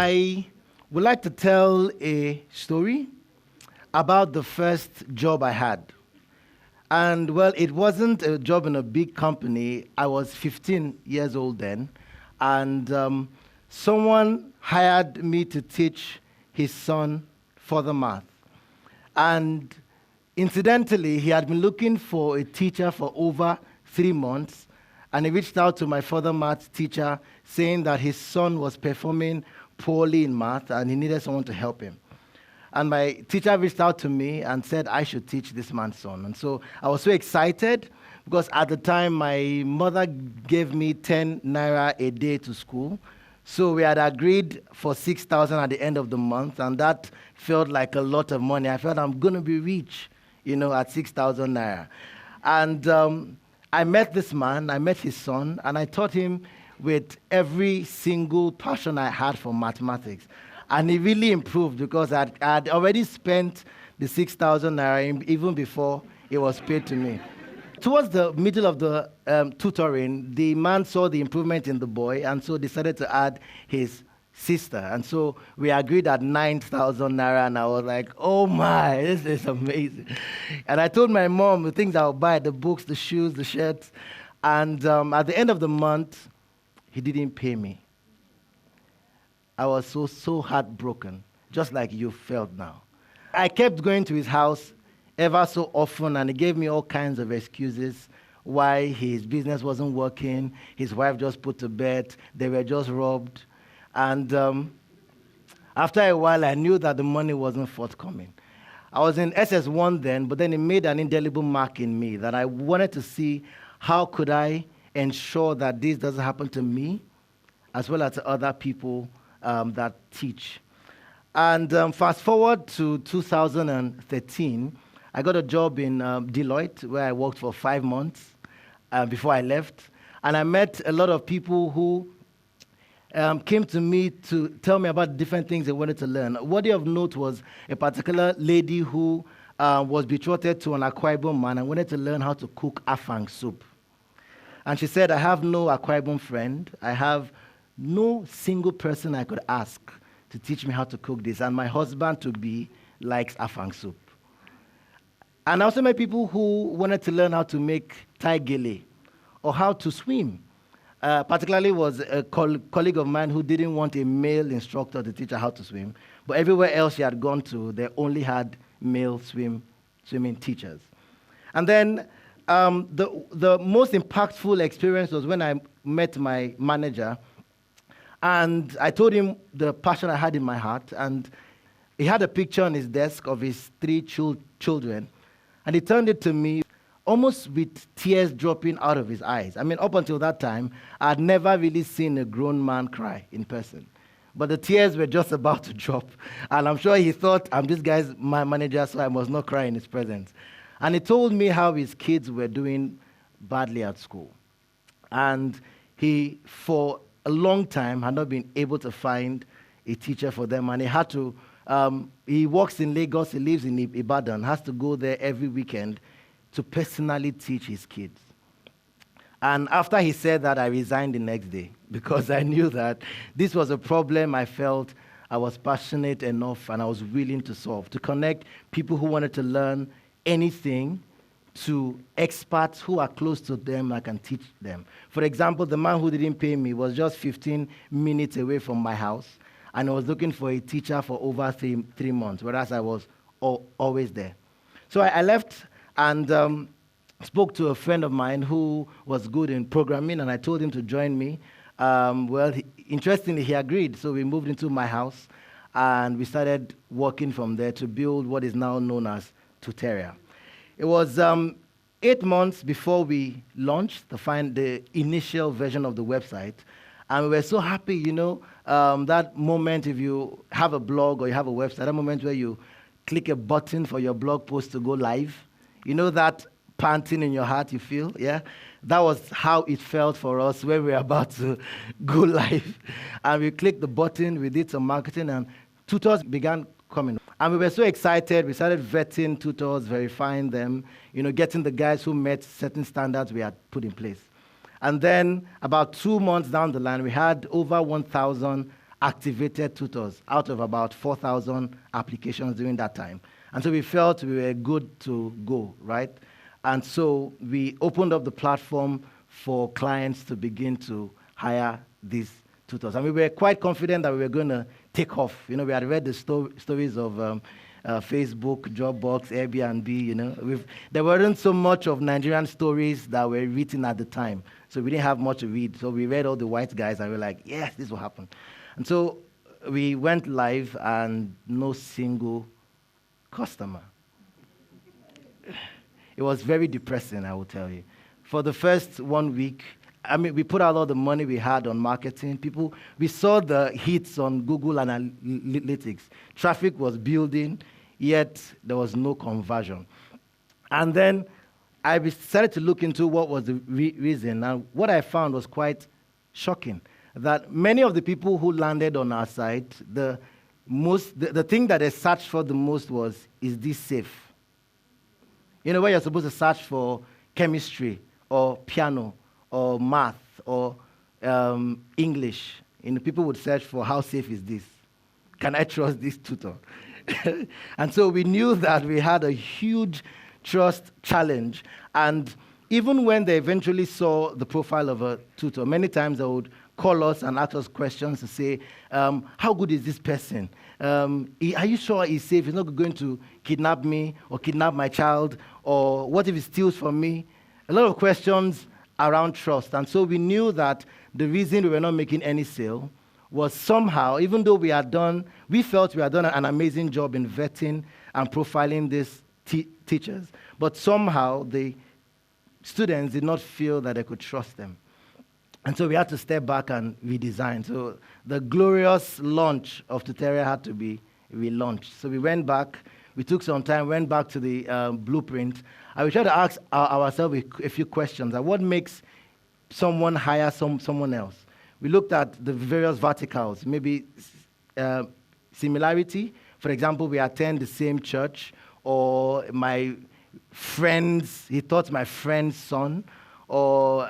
I would like to tell a story about the first job I had. And well, it wasn't a job in a big company. I was 15 years old then. And someone hired me to teach his son further math. And incidentally, he had been looking for a teacher for over 3 months. And he reached out to my further math teacher saying that his son was performing poorly in math and he needed someone to help him. And my teacher reached out to me and said I should teach this man's son. And so I was so excited because at the time my mother gave me 10 naira a day to school. So we had agreed for 6,000 at the end of the month, and that felt like a lot of money. I felt I'm going to be rich, at 6,000 naira. And I met this man, I met his son, and I taught him with every single passion I had for mathematics. And he really improved because I'd already spent the 6,000 naira even before it was paid to me. Towards the middle of the tutoring, the man saw the improvement in the boy and so decided to add his sister. And so we agreed at 9,000 naira, and I was like, oh my, this is amazing. And I told my mom the things I would buy, the books, the shoes, the shirts. And at the end of the month, he didn't pay me. I was so heartbroken, just like you felt now. I kept going to his house ever so often, and he gave me all kinds of excuses why his business wasn't working, his wife just put to bed, they were just robbed. And after a while, I knew that the money wasn't forthcoming. I was in SS1 then, but then it made an indelible mark in me that I wanted to see how could I ensure that this doesn't happen to me, as well as to other people that teach. And fast forward to 2013, I got a job in Deloitte, where I worked for 5 months before I left. And I met a lot of people who came to me to tell me about different things they wanted to learn. Worthy of note was a particular lady who was betrothed to an Akwa Ibom man and wanted to learn how to cook afang soup. And she said, I have no Akwa Ibom friend. I have no single person I could ask to teach me how to cook this. And my husband-to-be likes afang soup. And I also met people who wanted to learn how to make Thai gele or how to swim. Particularly was a colleague of mine who didn't want a male instructor to teach her how to swim. But everywhere else she had gone to, they only had male swimming teachers. And then the most impactful experience was when I met my manager. And I told him the passion I had in my heart. And he had a picture on his desk of his 3 children. And he turned it to me almost with tears dropping out of his eyes. I mean, up until that time, I had never really seen a grown man cry in person. But the tears were just about to drop. And I'm sure he thought, I'm this guy's my manager, so I must not cry in his presence. And he told me how his kids were doing badly at school. And he, for a long time, had not been able to find a teacher for them. And he had to, he works in Lagos, he lives in Ibadan, has to go there every weekend to personally teach his kids. And after he said that, I resigned the next day because I knew that this was a problem I felt I was passionate enough and I was willing to solve, to connect people who wanted to learn anything to experts who are close to them and can teach them. For example, the man who didn't pay me was just 15 minutes away from my house, and I was looking for a teacher for over three months, whereas I was always there. So I left and spoke to a friend of mine who was good in programming, and I told him to join me. Interestingly, he agreed, so we moved into my house, and we started working from there to build what is now known as Tuteria. It was 8 months before we launched the initial version of the website, and we were so happy, that moment if you have a blog or you have a website, that moment where you click a button for your blog post to go live, that panting in your heart you feel, yeah? That was how it felt for us when we were about to go live. And we clicked the button, we did some marketing, and tutors began coming. And we were so excited, we started vetting tutors, verifying them, getting the guys who met certain standards we had put in place. And then about 2 months down the line, we had over 1,000 activated tutors out of about 4,000 applications during that time. And so we felt we were good to go, right? And so we opened up the platform for clients to begin to hire these tutors. And we were quite confident that we were going to take off. We had read the stories of Facebook, Dropbox, Airbnb, there weren't so much of Nigerian stories that were written at the time. So we didn't have much to read. So we read all the white guys and we were like, yes, this will happen. And so we went live and no single customer. It was very depressing, I will tell you. For the first 1 week, we put out all the money we had on marketing. We saw the hits on Google Analytics. Traffic was building, yet there was no conversion. And then I decided to look into what was the reason. And what I found was quite shocking, that many of the people who landed on our site, the thing that they searched for the most was, is this safe? Where you're supposed to search for chemistry or piano or math or English. People would search for, how safe is this? Can I trust this tutor? And so we knew that we had a huge trust challenge. And even when they eventually saw the profile of a tutor, many times they would call us and ask us questions to say, how good is this person? Are you sure he's safe? He's not going to kidnap me or kidnap my child? Or what if he steals from me? A lot of questions around trust. And so we knew that the reason we were not making any sale was somehow, even though we felt we had done an amazing job in vetting and profiling these teachers, but somehow the students did not feel that they could trust them. And so we had to step back and redesign. So the glorious launch of Tutoria had to be relaunched. So we went back, we took some time, went back to the blueprint, and we tried to ask ourselves a few questions. What makes someone hire someone else? We looked at the various verticals, maybe similarity. For example, we attend the same church, or my friends, he taught my friend's son, or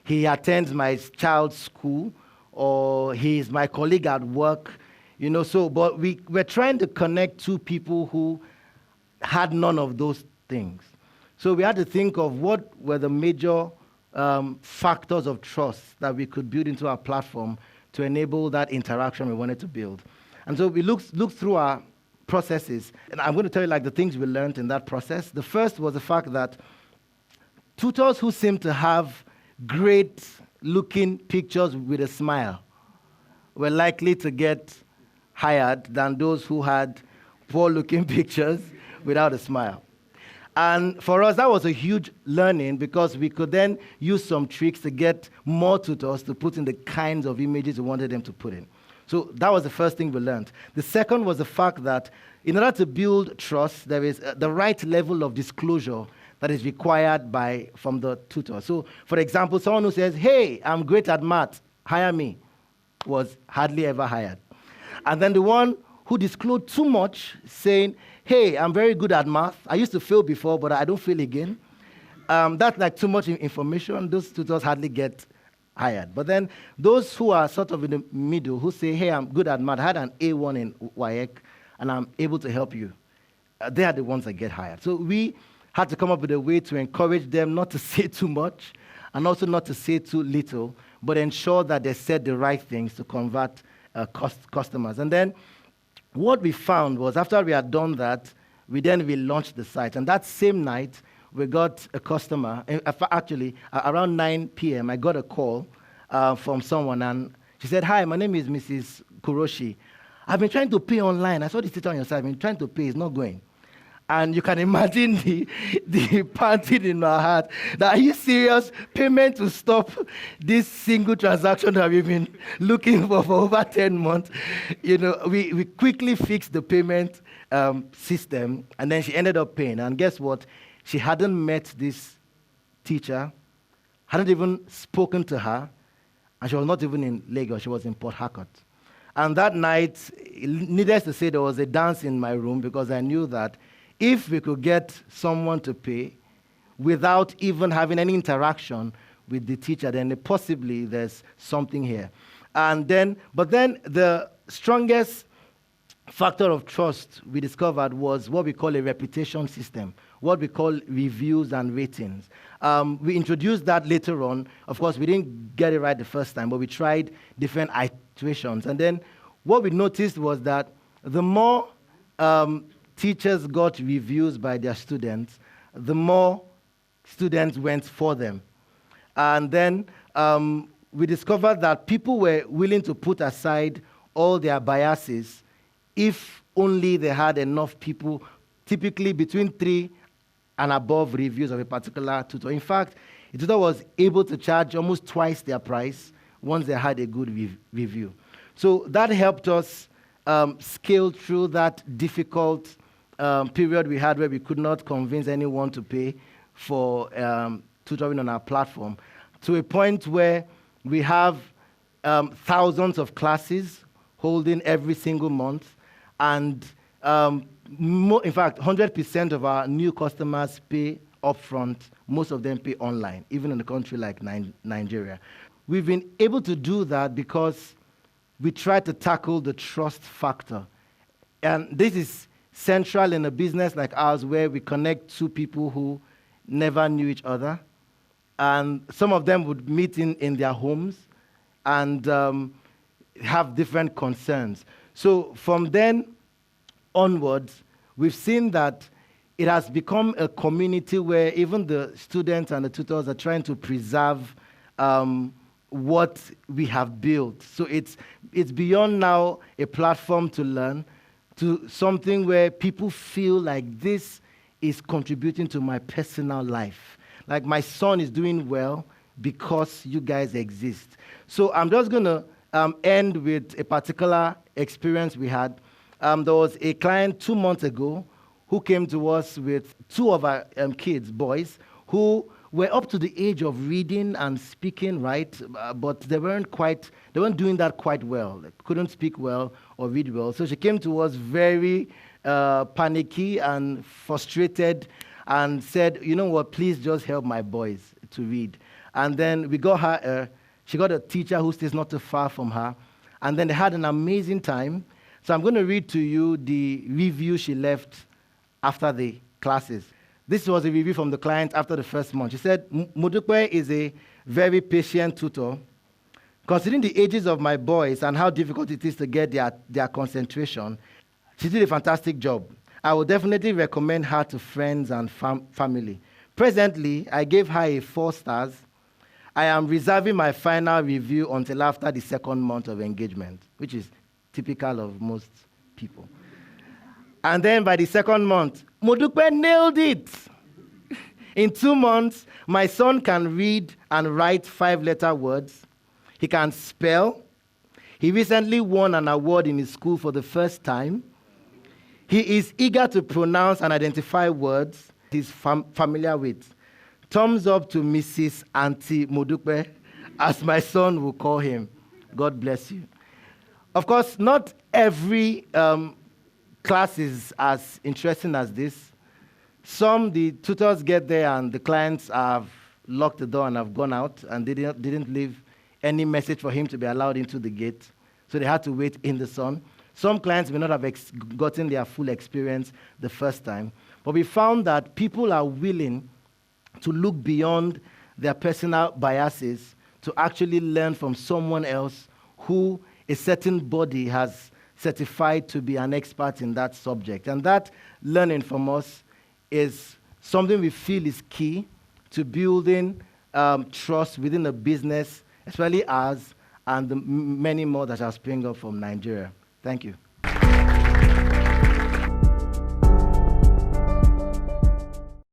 he attends my child's school, or he is my colleague at work, but we're trying to connect two people who had none of those things. So we had to think of what were the major factors of trust that we could build into our platform to enable that interaction we wanted to build. And so we looked through our processes, and I'm going to tell you the things we learned in that process. The first was the fact that tutors who seem to have great-looking pictures with a smile were likely to get hired than those who had poor-looking pictures without a smile. And for us, that was a huge learning because we could then use some tricks to get more tutors to put in the kinds of images we wanted them to put in. So that was the first thing we learned. The second was the fact that in order to build trust, there is the right level of disclosure that is required from the tutor. So, for example, someone who says, hey, I'm great at math, hire me, was hardly ever hired. And then the one who disclosed too much, saying, hey, I'm very good at math, I used to fail before, but I don't fail again. That's too much information. Those tutors hardly get hired. But then those who are sort of in the middle, who say, hey, I'm good at math, I had an A1 in WAEC, and I'm able to help you, they are the ones that get hired. So we had to come up with a way to encourage them not to say too much and also not to say too little, but ensure that they said the right things to convert customers. And then what we found was after we had done that, we launched the site. And that same night, we got a customer. Actually, around 9 p.m., I got a call from someone, and she said, hi, my name is Mrs. Kuroshi. I've been trying to pay online. I saw this title on your site. I've been trying to pay. It's not going. And you can imagine the panting in my heart. That, are you serious? Payment to stop this single transaction that we've been looking for over 10 months. We quickly fixed the payment system, and then she ended up paying. And guess what? She hadn't met this teacher, hadn't even spoken to her, and she was not even in Lagos. She was in Port Harcourt. And that night, needless to say, there was a dance in my room because I knew that if we could get someone to pay without even having any interaction with the teacher, then possibly there's something here. But then the strongest factor of trust we discovered was what we call a reputation system, what we call reviews and ratings. We introduced that later on. Of course, we didn't get it right the first time, but we tried different iterations. And then what we noticed was that the more teachers got reviews by their students, the more students went for them. And then we discovered that people were willing to put aside all their biases if only they had enough people, typically between 3 and above reviews of a particular tutor. In fact, a tutor was able to charge almost twice their price once they had a good review. So that helped us scale through that difficult period we had where we could not convince anyone to pay for tutoring on our platform, to a point where we have thousands of classes holding every single month, and in fact, 100% of our new customers pay upfront. Most of them pay online, even in a country like Nigeria. We've been able to do that because we try to tackle the trust factor. And this is central in a business like ours where we connect two people who never knew each other. And some of them would meet in their homes and have different concerns. So from then onwards, we've seen that it has become a community where even the students and the tutors are trying to preserve what we have built. So it's beyond now a platform to learn to something where people feel like this is contributing to my personal life. Like my son is doing well because you guys exist. So I'm just going to end with a particular experience we had. There was a client 2 months ago who came to us with 2 of our kids, boys, who were up to the age of reading and speaking, right? But they weren't doing that quite well. They couldn't speak well or read well. So she came to us very panicky and frustrated and said, you know what, please just help my boys to read. And then we got her, she got a teacher who stays not too far from her. And then they had an amazing time. So I'm going to read to you the review she left after the classes. This was a review from the client after the first month. She said, Mudukwe is a very patient tutor. Considering the ages of my boys and how difficult it is to get their concentration, she did a fantastic job. I would definitely recommend her to friends and family. Presently, I gave her a 4 stars. I am reserving my final review until after the 2nd month of engagement, which is typical of most people. And then by the 2nd month, Modukwe nailed it. In 2 months, my son can read and write 5-letter words. He can spell. He recently won an award in his school for the first time. He is eager to pronounce and identify words he's familiar with. Thumbs up to Mrs. Auntie Modukwe, as my son will call him. God bless you. Of course, not every class is as interesting as this. Some, the tutors get there and the clients have locked the door and have gone out and they didn't leave any message for him to be allowed into the gate. So they had to wait in the sun. Some clients may not have gotten their full experience the first time. But we found that people are willing to look beyond their personal biases to actually learn from someone else who a certain body has certified to be an expert in that subject. And that learning from us is something we feel is key to building trust within a business, especially ours, and the many more that are springing up from Nigeria. Thank you.